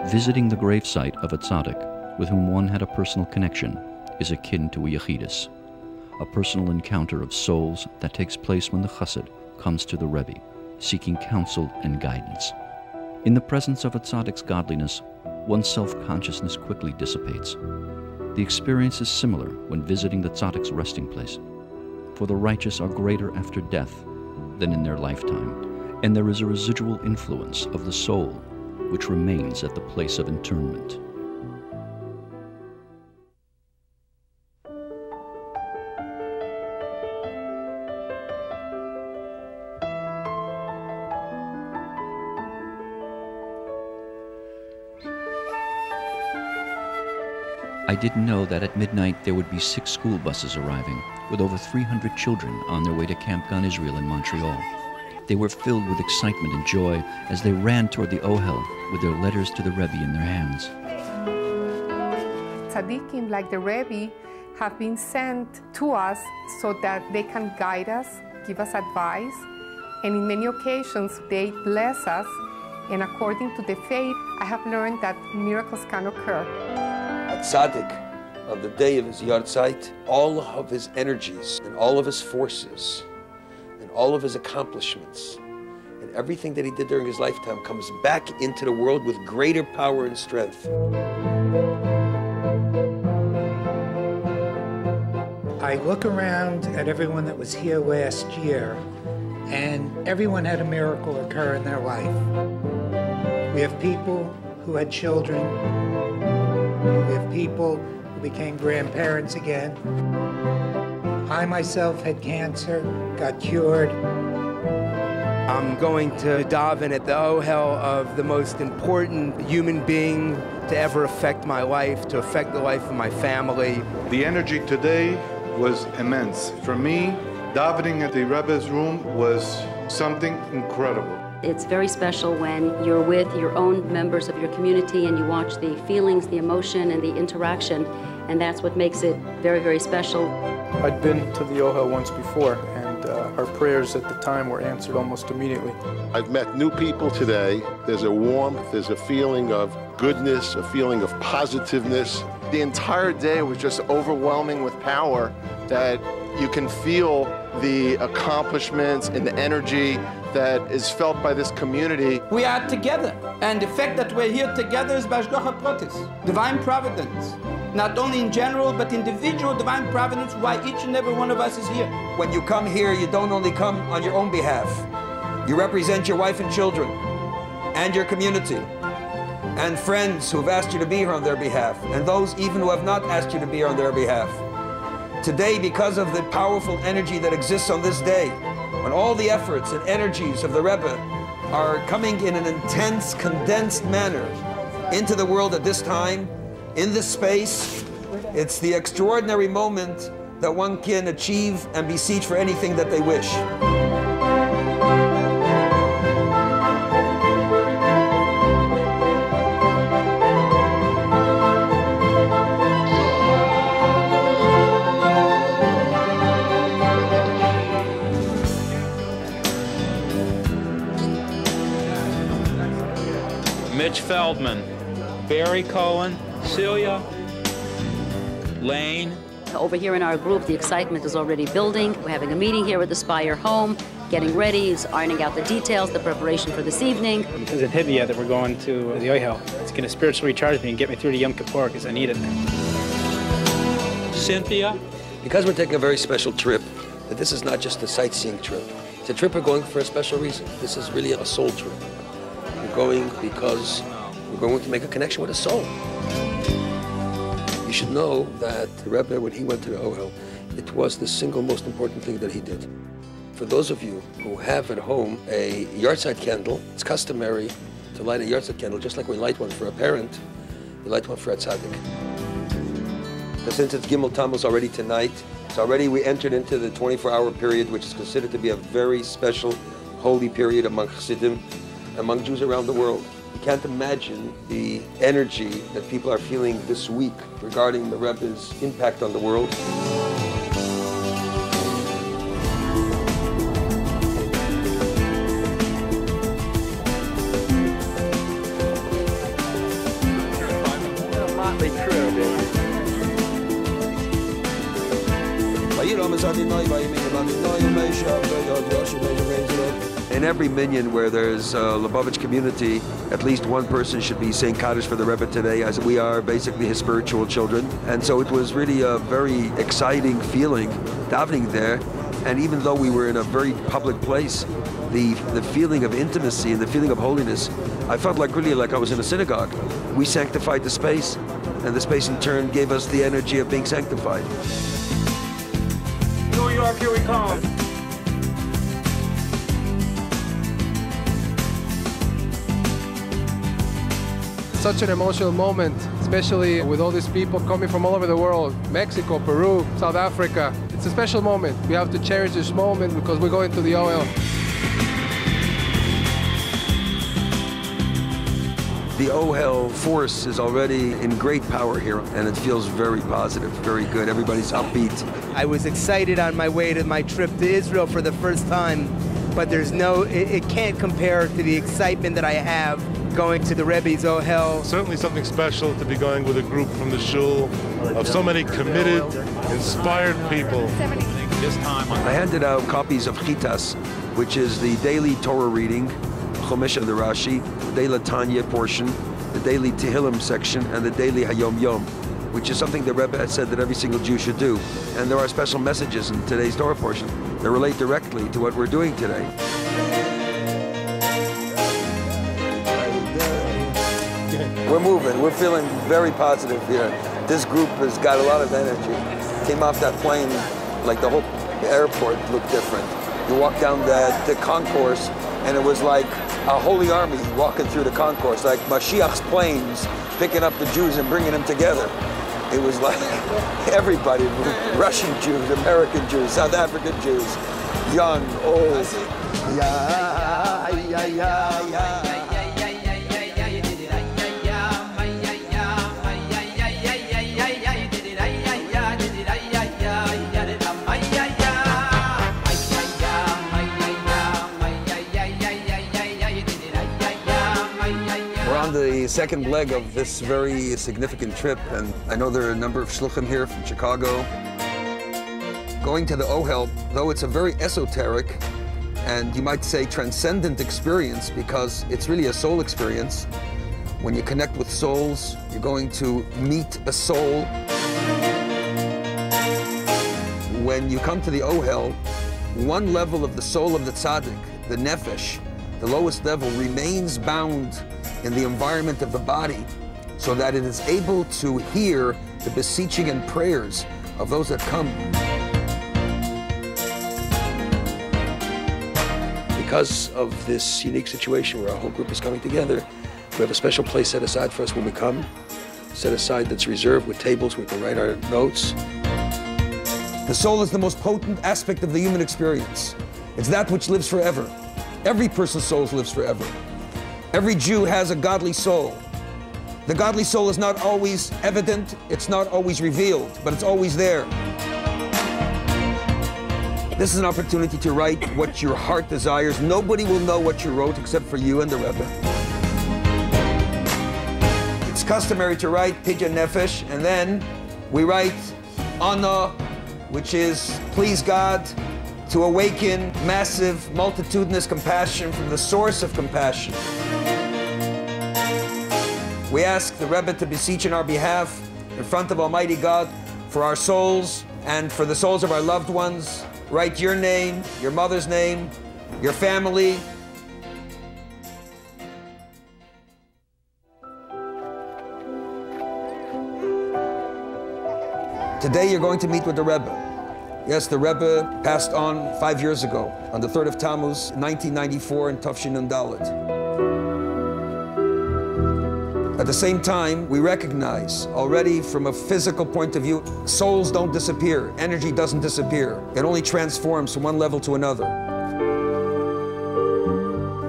Visiting the gravesite of a tzaddik with whom one had a personal connection is akin to a Yechidus, a personal encounter of souls that takes place when the chassid comes to the Rabbi, seeking counsel and guidance. In the presence of a tzaddik's godliness, one's self-consciousness quickly dissipates. The experience is similar when visiting the tzaddik's resting place, for the righteous are greater after death than in their lifetime, and there is a residual influence of the soul which remains at the place of interment. I didn't know that at midnight there would be 6 school buses arriving, with over 300 children on their way to Camp Gan Israel in Montreal. They were filled with excitement and joy as they ran toward the Ohel with their letters to the Rebbe in their hands. Tzaddikim like the Rebbe have been sent to us so that they can guide us, give us advice, and in many occasions they bless us. And according to the faith, I have learned that miracles can occur. A tzaddik, on the day of his yahrzeit, all of his energies and all of his forces and all of his accomplishments and everything that he did during his lifetime comes back into the world with greater power and strength. I look around at everyone that was here last year, and everyone had a miracle occur in their life. We have people who had children. We have people who became grandparents again. I myself had cancer, got cured. I'm going to daven at the Ohel of the most important human being to ever affect my life, to affect the life of my family. The energy today was immense. For me, davening at the Rebbe's room was something incredible. It's very special when you're with your own members of your community and you watch the feelings, the emotion, and the interaction, and that's what makes it very, very special. I'd been to the Ohel once before, and our prayers at the time were answered almost immediately. I've met new people today. There's a warmth, there's a feeling of goodness, a feeling of positiveness. The entire day was just overwhelming with power that you can feel the accomplishments and the energy that is felt by this community. We are together, and the fact that we're here together is Bashgacha Protis, divine providence. Not only in general, but individual divine providence, why each and every one of us is here. When you come here, you don't only come on your own behalf. You represent your wife and children, and your community, and friends who have asked you to be here on their behalf, and those even who have not asked you to be here on their behalf. Today, because of the powerful energy that exists on this day, when all the efforts and energies of the Rebbe are coming in an intense, condensed manner into the world at this time, in this space, it's the extraordinary moment that one can achieve and beseech for anything that they wish. Mitch Feldman, Barry Cohen, Celia, Lane. Over here in our group, the excitement is already building. We're having a meeting here at the Spire home, getting ready, ironing out the details, the preparation for this evening. It hasn't hit me yet that we're going to the Ohel. It's going to spiritually recharge me and get me through to Yom Kippur because I need it. Cynthia. Because we're taking a very special trip, that this is not just a sightseeing trip. It's a trip we're going for a special reason. This is really a soul trip. We're going because we're going to make a connection with a soul. You should know that the Rebbe, when he went to the Ohel, it was the single most important thing that he did. For those of you who have at home a yahrzeit candle, it's customary to light a yahrzeit candle just like we light one for a parent, you light one for a tzaddik. And since it's Gimel Tammuz already tonight, so already we entered into the 24-hour period, which is considered to be a very special, holy period among Chassidim, among Jews around the world. You can't imagine the energy that people are feeling this week regarding the Rebbe's impact on the world. In every minyan where there's a Lubavitch community, at least one person should be saying Kaddish for the Rebbe today, as we are basically his spiritual children. And so it was really a very exciting feeling davening there. And even though we were in a very public place, the feeling of intimacy and the feeling of holiness, I felt really like I was in a synagogue. We sanctified the space, and the space in turn gave us the energy of being sanctified. New York, here we come. Such an emotional moment, especially with all these people coming from all over the world, Mexico, Peru, South Africa. It's a special moment. We have to cherish this moment because we're going to the OL. The OHEL force is already in great power here, and it feels very positive, very good. Everybody's upbeat. I was excited on my way to my trip to Israel for the first time, but it can't compare to the excitement that I have going to the Rebbe's OHEL. Certainly something special to be going with a group from the shul of so many committed, inspired people. I handed out copies of Yechidus, which is the daily Torah reading, Chomesh and the Rashi, the daily Tanya portion, the daily Tehillim section, and the daily Hayom Yom, which is something the Rebbe had said that every single Jew should do. And there are special messages in today's Torah portion that relate directly to what we're doing today. We're moving. We're feeling very positive here. This group has got a lot of energy. Came off that plane, like the whole airport looked different. You walk down the concourse, and it was like a holy army walking through the concourse, like Mashiach's planes picking up the Jews and bringing them together. It was like everybody, Russian Jews, American Jews, South African Jews, young, old. The second leg of this very significant trip, and I know there are a number of shluchim here from Chicago. Going to the OHEL, though it's a very esoteric and you might say transcendent experience, because it's really a soul experience. When you connect with souls, you're going to meet a soul. When you come to the OHEL, one level of the soul of the tzaddik, the nefesh, the lowest level, remains bound in the environment of the body, so that it is able to hear the beseeching and prayers of those that come. Because of this unique situation where our whole group is coming together, we have a special place set aside for us when we come, set aside that's reserved with tables where we can write our notes. The soul is the most potent aspect of the human experience. It's that which lives forever. Every person's soul lives forever. Every Jew has a godly soul. The godly soul is not always evident, it's not always revealed, but it's always there. This is an opportunity to write what your heart desires. Nobody will know what you wrote except for you and the Rebbe. It's customary to write Pidyon Nefesh, and then we write Ana, which is please God, to awaken massive, multitudinous compassion from the source of compassion. We ask the Rebbe to beseech on our behalf in front of Almighty God for our souls and for the souls of our loved ones. Write your name, your mother's name, your family. Today you're going to meet with the Rebbe. Yes, the Rebbe passed on 5 years ago, on the 3rd of Tammuz, 1994 in Tafshin and Dalet. At the same time, we recognize already from a physical point of view, souls don't disappear, energy doesn't disappear. It only transforms from one level to another.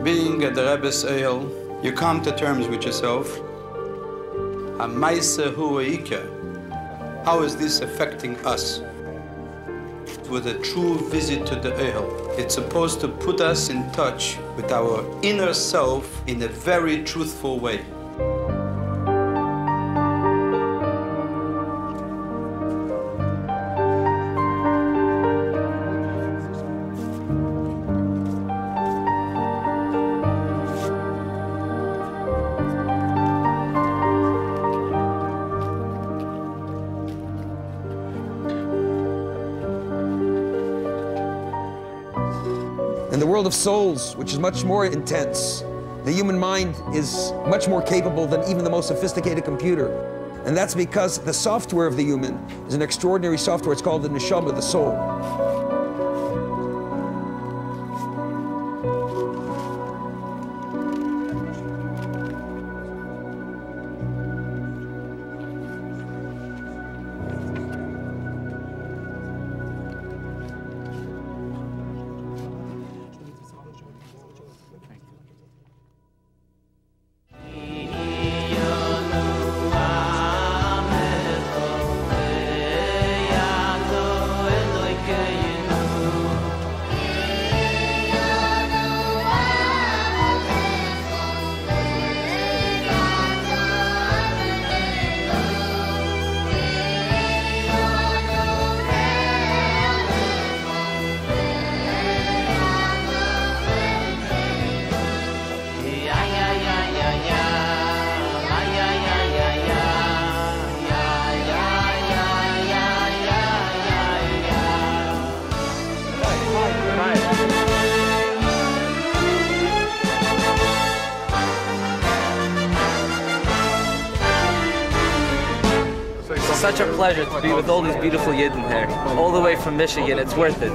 Being at the Rebbe's ale, you come to terms with yourself. How is this affecting us? With a true visit to the ale, it's supposed to put us in touch with our inner self in a very truthful way. In the world of souls, which is much more intense, the human mind is much more capable than even the most sophisticated computer. And that's because the software of the human is an extraordinary software. It's called the neshama, the soul. Such a pleasure to be with all these beautiful Yidden here, all the way from Michigan. It's worth it.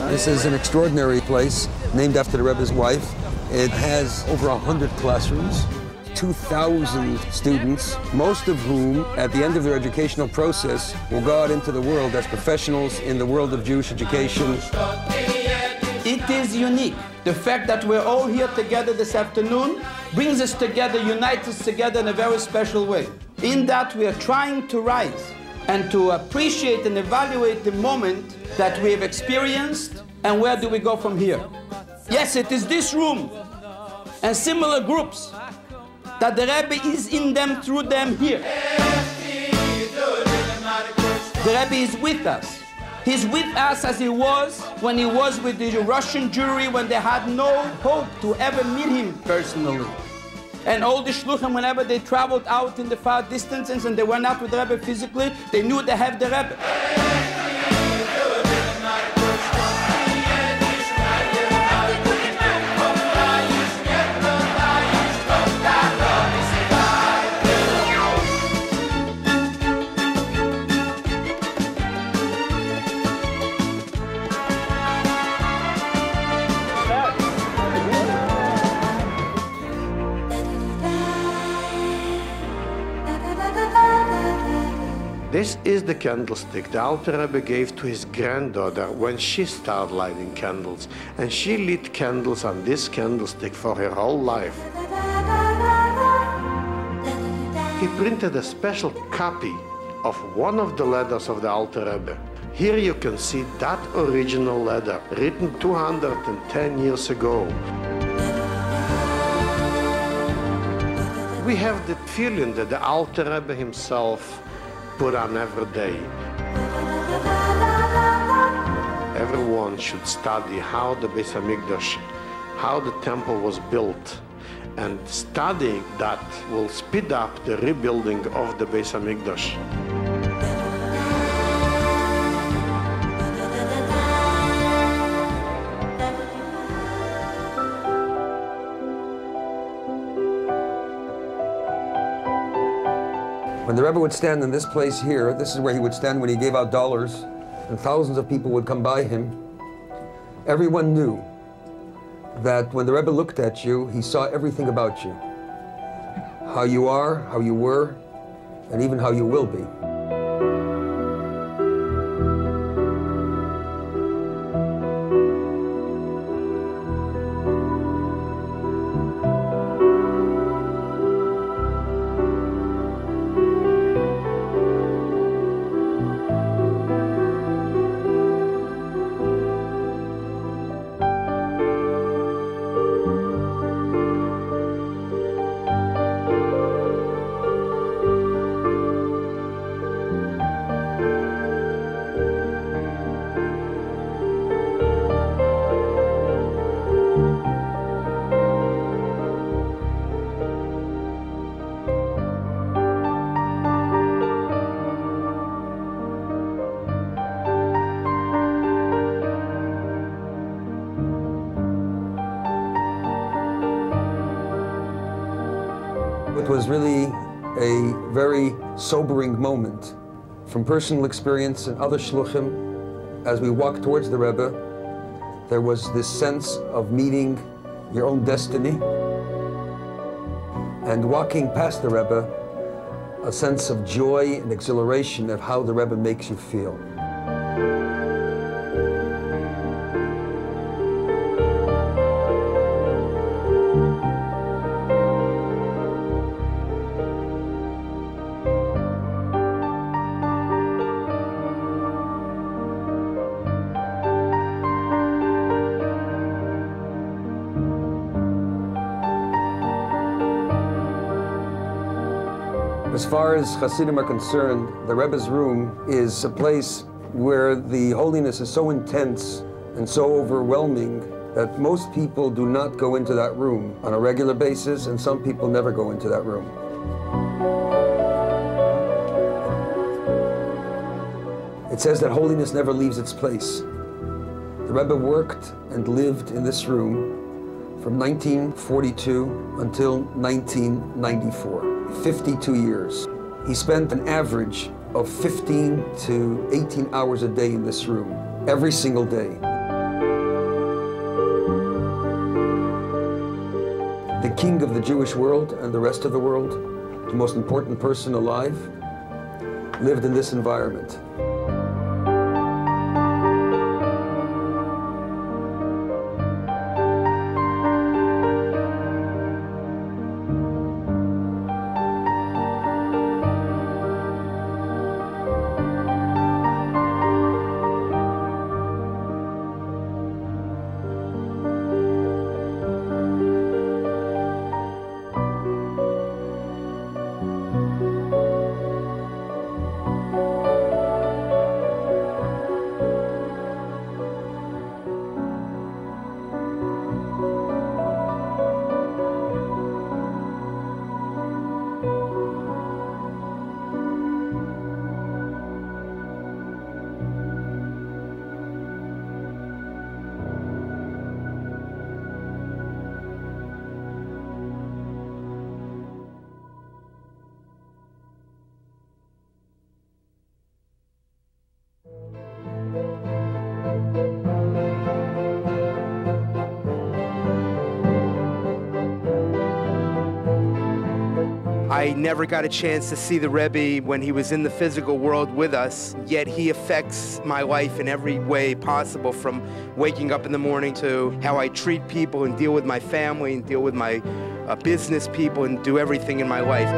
This is an extraordinary place, named after the Rebbe's wife. It has over 100 classrooms, 2,000 students, most of whom, at the end of their educational process, will go out into the world as professionals in the world of Jewish education. It is unique. The fact that we're all here together this afternoon brings us together, unites us together in a very special way. In that we are trying to rise and to appreciate and evaluate the moment that we have experienced, and where do we go from here. Yes, it is this room and similar groups that the Rebbe is in them, through them here. The Rebbe is with us. He's with us as he was when he was with the Russian Jewry, when they had no hope to ever meet him personally. And all the shluchim, whenever they traveled out in the far distances and they went out with the Rebbe physically, they knew they have the Rebbe. This is the candlestick the Alter Rebbe gave to his granddaughter when she started lighting candles. And she lit candles on this candlestick for her whole life. He printed a special copy of one of the letters of the Alter Rebbe. Here you can see that original letter, written 210 years ago. We have the feeling that the Alter Rebbe himself put on every day. Everyone should study how the Beis HaMikdash, how the temple was built, and studying that will speed up the rebuilding of the Beis HaMikdash. When the Rebbe would stand in this place here, this is where he would stand when he gave out dollars, and thousands of people would come by him. Everyone knew that when the Rebbe looked at you, he saw everything about you. How you are, how you were, and even how you will be. It was really a very sobering moment. From personal experience and other shluchim, as we walked towards the Rebbe, there was this sense of meeting your own destiny, and walking past the Rebbe, a sense of joy and exhilaration of how the Rebbe makes you feel. As far as Hasidim are concerned, the Rebbe's room is a place where the holiness is so intense and so overwhelming that most people do not go into that room on a regular basis, and some people never go into that room. It says that holiness never leaves its place. The Rebbe worked and lived in this room from 1942 until 1994. 52 years. He spent an average of 15 to 18 hours a day in this room, every single day. The king of the Jewish world and the rest of the world, the most important person alive, lived in this environment. I never got a chance to see the Rebbe when he was in the physical world with us, yet he affects my life in every way possible, from waking up in the morning to how I treat people and deal with my family and deal with my business people and do everything in my life.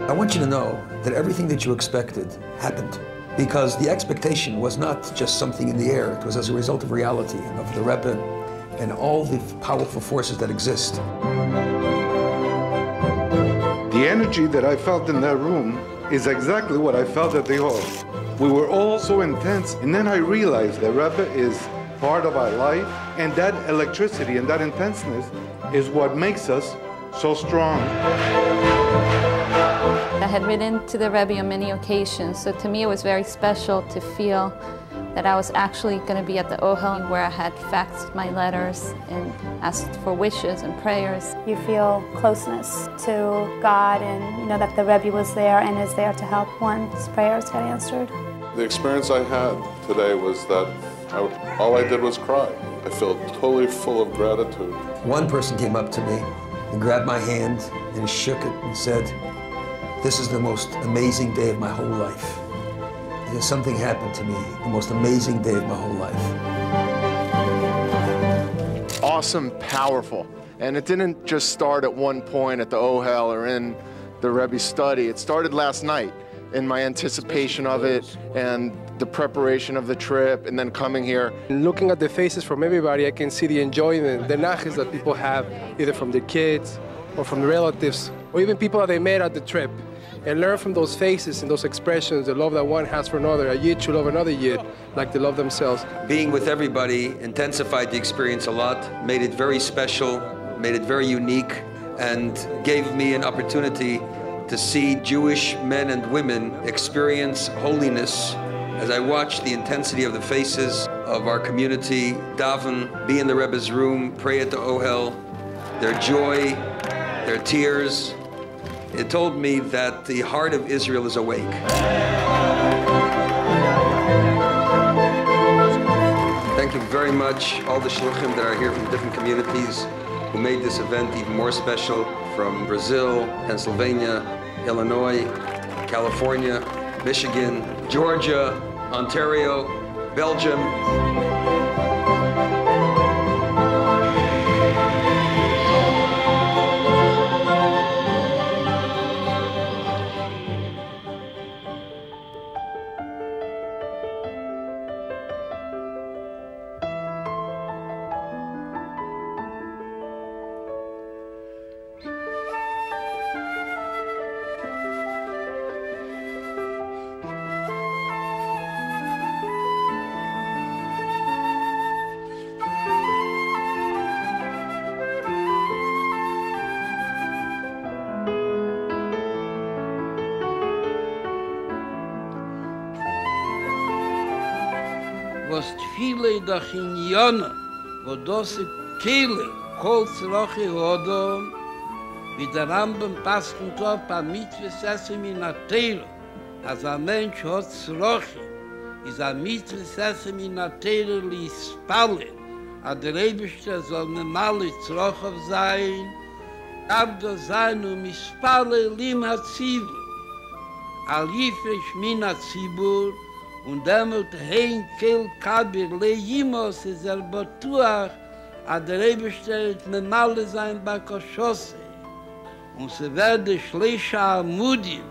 I want you to know that everything that you expected happened, because the expectation was not just something in the air. It was as a result of reality, of the Rebbe and all the powerful forces that exist. The energy that I felt in that room is exactly what I felt at the hall. We were all so intense, and then I realized that Rebbe is part of our life, and that electricity and that intenseness is what makes us so strong. I had written to the Rebbe on many occasions, so to me it was very special to feel that I was actually going to be at the Ohel, where I had faxed my letters and asked for wishes and prayers. You feel closeness to God, and you know that the Rebbe was there and is there to help one's prayers get answered. The experience I had today was that all I did was cry. I felt totally full of gratitude. One person came up to me and grabbed my hand and shook it and said, "This is the most amazing day of my whole life. Something happened to me, the most amazing day of my whole life." Awesome, powerful. And it didn't just start at one point at the Ohel or in the Rebbe's study. It started last night in my anticipation of it and the preparation of the trip and then coming here. Looking at the faces from everybody, I can see the enjoyment, the nachas that people have, either from their kids or from the relatives, or even people that they met at the trip. And learn from those faces and those expressions, the love that one has for another. A yid should love another yid like they love themselves. Being with everybody intensified the experience a lot, made it very special, made it very unique, and gave me an opportunity to see Jewish men and women experience holiness as I watched the intensity of the faces of our community daven, be in the Rebbe's room, pray at the Ohel, their joy, their tears. It told me that the heart of Israel is awake. Thank you very much, all the shluchim that are here from different communities who made this event even more special, from Brazil, Pennsylvania, Illinois, California, Michigan, Georgia, Ontario, Belgium. was viele doch in Jona, wo das Kehle, Holz, Roche, Hodom, wie der Rambam passt und auf ein Mitzvah-Sessem in der Teile. Als ein Mensch hat Roche, ist ein Mitzvah-Sessem in der Teile, ließ Palle, aber der Rebischte soll normale Zrochow sein, darf das sein und Mispalle lim hat Zibur. Al Yifresh min hat Zibur, und damit hein kel kabir le yimos is batuach ad der Rebischte mit Malle sein bei Koshosse. Und sie werde schlecha Amudim,